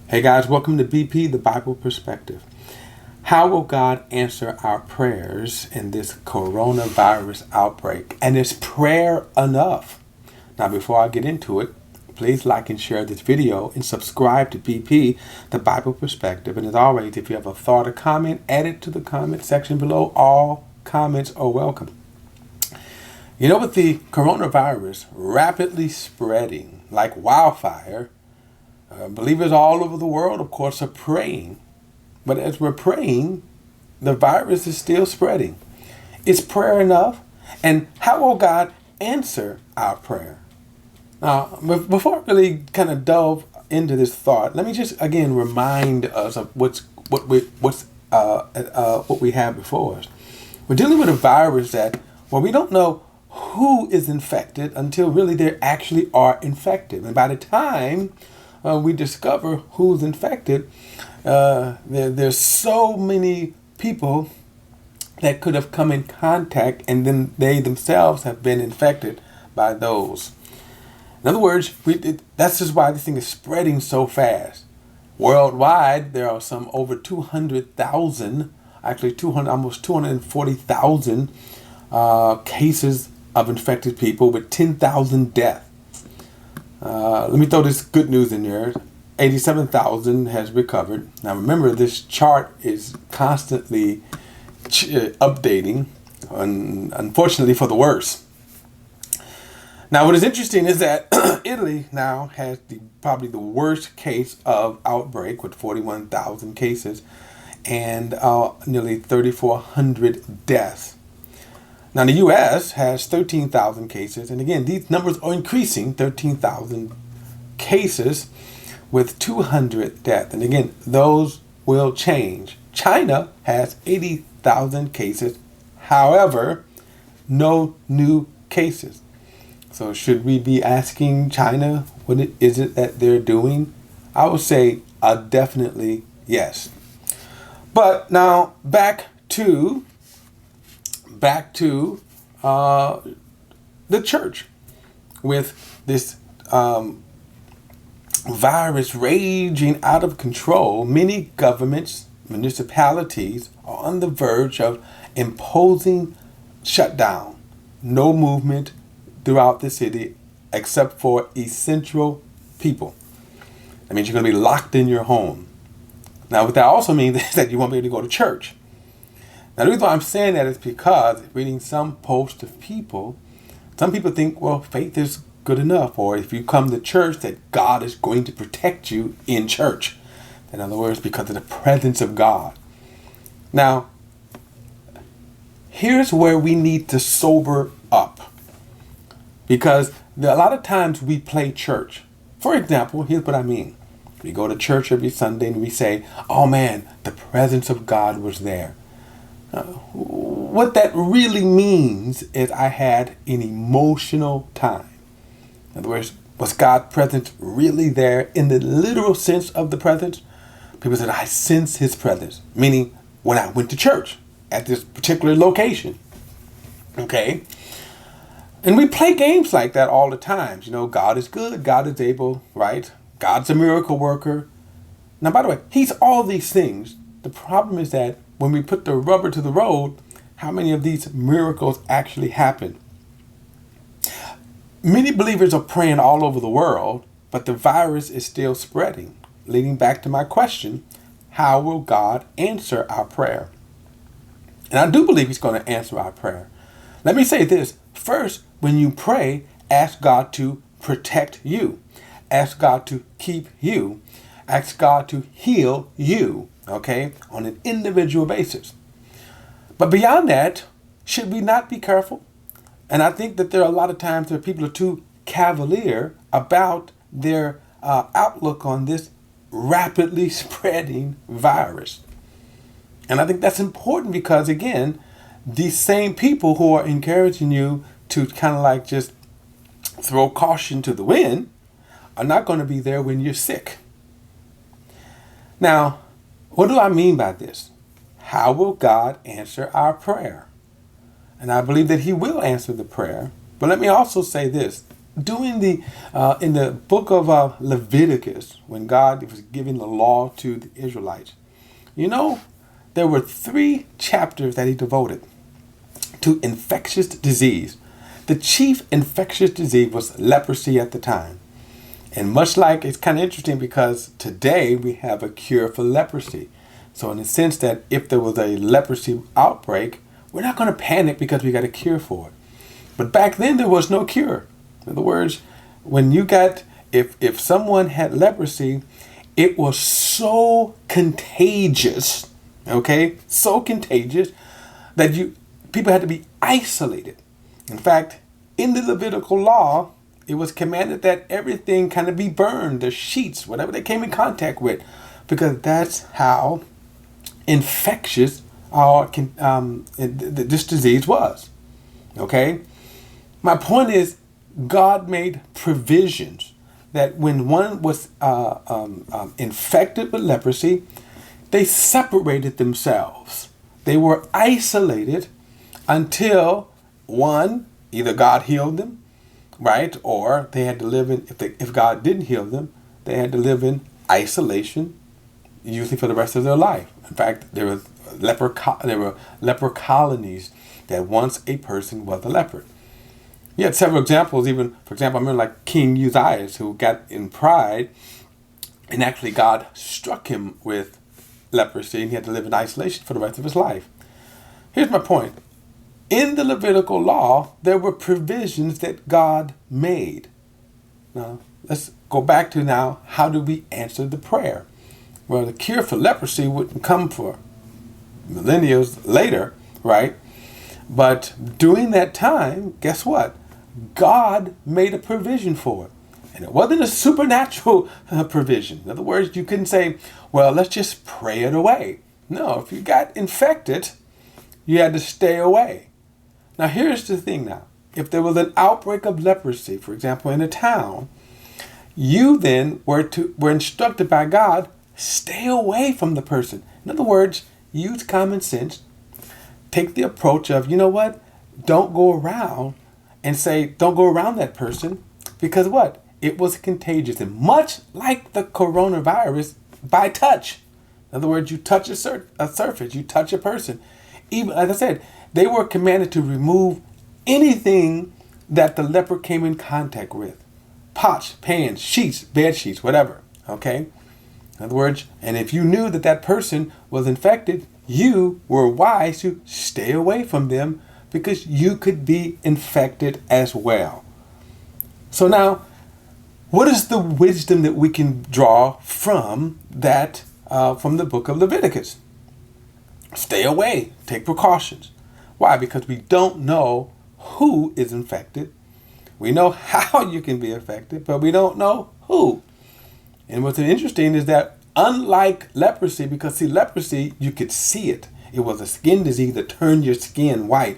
Hey guys, welcome to BP, the Bible Perspective. How will God answer our prayers in this coronavirus outbreak? And is prayer enough? Now, before I get into it, please like and share this video and subscribe to BP, the Bible Perspective. And as always, if you have a thought or comment, add it to the comment section below. All comments are welcome. You know, with the coronavirus rapidly spreading like wildfire, believers all over the world, of course, are praying. But as we're praying, the virus is still spreading. Is prayer enough? And how will God answer our prayer? Now, before I really kind of delve into this thought, let me just again remind us of what we have before us. We're dealing with a virus that, well, we don't know who is infected until really they actually are infected. And by the time we discover who's infected, there's so many people that could have come in contact, and then they themselves have been infected by those. In other words, that's just why this thing is spreading so fast. Worldwide, there are some over 200,000, actually almost 240,000 cases of infected people with 10,000 deaths. Let me throw this good news in there. 87,000 has recovered. Now remember, this chart is constantly updating, unfortunately for the worse. Now what is interesting is that Italy now has probably the worst case of outbreak with 41,000 cases and nearly 3,400 deaths. Now, the U.S. has 13,000 cases, and again, these numbers are increasing, 13,000 cases with 200 deaths. And again, those will change. China has 80,000 cases, however, no new cases. So should we be asking China what is it that they're doing? I would say definitely yes. But now back to the church with this virus raging out of control. Many governments, municipalities are on the verge of imposing shutdown. No movement throughout the city except for essential people. That means you're going to be locked in your home. Now, what that also means is that you won't be able to go to church. Now, the reason why I'm saying that is because reading some posts of people, some people think, well, faith is good enough. Or if you come to church, that God is going to protect you in church. In other words, because of the presence of God. Now, here's where we need to sober up. Because a lot of times we play church. For example, here's what I mean. We go to church every Sunday and we say, oh man, the presence of God was there. What that really means is I had an emotional time. In other words, was God's presence really there in the literal sense of the presence? People said, I sense his presence, meaning when I went to church at this particular location. Okay? And we play games like that all the time. You know, God is good, God is able, right? God's a miracle worker. Now, by the way, he's all these things. The problem is that when we put the rubber to the road, how many of these miracles actually happen? Many believers are praying all over the world, but the virus is still spreading, leading back to my question, how will God answer our prayer? And I do believe he's going to answer our prayer. Let me say this. First, when you pray, ask God to protect you. Ask God to keep you. Ask God to heal you. Okay, on an individual basis. But beyond that, should we not be careful? And I think that there are a lot of times where people are too cavalier about their outlook on this rapidly spreading virus. And I think that's important because, again, these same people who are encouraging you to kind of like just throw caution to the wind are not going to be there when you're sick. Now, what do I mean by this? How will God answer our prayer? And I believe that he will answer the prayer. But let me also say this. doing the in the book of Leviticus, when God was giving the law to the Israelites, you know, there were 3 chapters that he devoted to infectious disease. The chief infectious disease was leprosy at the time. And much like, it's kind of interesting because today we have a cure for leprosy. So in the sense that if there was a leprosy outbreak, we're not going to panic because we got a cure for it. But back then there was no cure. In other words, when you got, if someone had leprosy, it was so contagious, okay, so contagious that people had to be isolated. In fact, in the Levitical law, it was commanded that everything kind of be burned, the sheets, whatever they came in contact with, because that's how infectious this disease was. Okay? My point is, God made provisions that when one was infected with leprosy, they separated themselves. They were isolated until one, either God healed them, right? Or they had to live in, if God didn't heal them, they had to live in isolation, usually for the rest of their life. In fact, there were leper colonies that once a person was a leper. You had several examples, even, for example, I remember like King Uzziah, who got in pride, and actually God struck him with leprosy, and he had to live in isolation for the rest of his life. Here's my point. In the Levitical law, there were provisions that God made. Now, let's go back to now, how do we answer the prayer? Well, the cure for leprosy wouldn't come for millennia later, right? But during that time, guess what? God made a provision for it. And it wasn't a supernatural provision. In other words, you couldn't say, well, let's just pray it away. No, if you got infected, you had to stay away. Now, here's the thing now. If there was an outbreak of leprosy, for example, in a town, you then were instructed by God, stay away from the person. In other words, use common sense. Take the approach of, you know what? Don't go around and say, don't go around that person, because what? It was contagious. And much like the coronavirus, by touch. In other words, you touch a surface, you touch a person. Even, as I said, they were commanded to remove anything that the leper came in contact with. Pots, pans, sheets, bed sheets, whatever. Okay? In other words, and if you knew that that person was infected, you were wise to stay away from them because you could be infected as well. So now, what is the wisdom that we can draw from that, from the book of Leviticus? Stay away. Take precautions. Why? Because we don't know who is infected. We know how you can be affected, but we don't know who. And what's interesting is that unlike leprosy, because see, leprosy, you could see it. It was a skin disease that turned your skin white.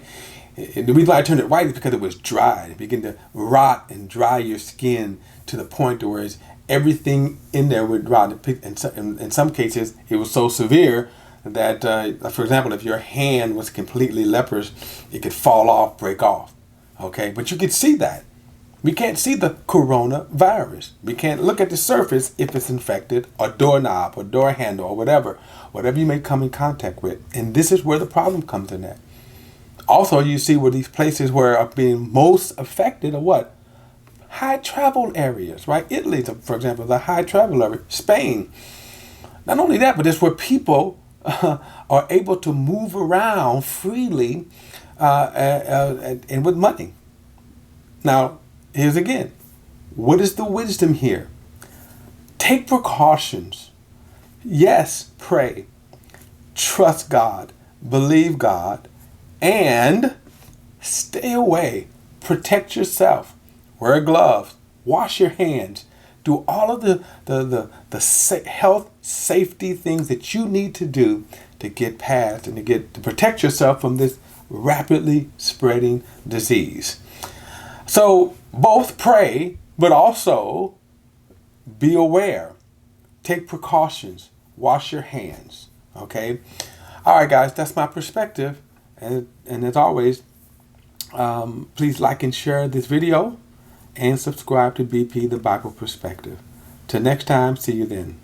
And the reason why I turned it white is because it was dry. It began to rot and dry your skin to the point to where everything in there would rot. In some cases, it was so severe that, for example, if your hand was completely leprous, it could fall off, break off. Okay, but you could see that. We can't see the coronavirus. We can't look at the surface if it's infected, or doorknob, or door handle, or whatever you may come in contact with. And this is where the problem comes in at. Also, you see where these places where are being most affected are what? High travel areas, right? Italy, for example, is a high travel area. Spain. Not only that, but it's where people are able to move around freely and with money. Now, here's again. What is the wisdom here? Take precautions. Yes, pray. Trust God. Believe God. And stay away. Protect yourself. Wear gloves. Wash your hands. Do all of the health, safety things that you need to do to get past and to protect yourself from this rapidly spreading disease. So both pray, but also be aware. Take precautions. Wash your hands. Okay? All right, guys, that's my perspective. And as always, please like and share this video. and subscribe to BP The Bible Perspective. Till next time, see you then.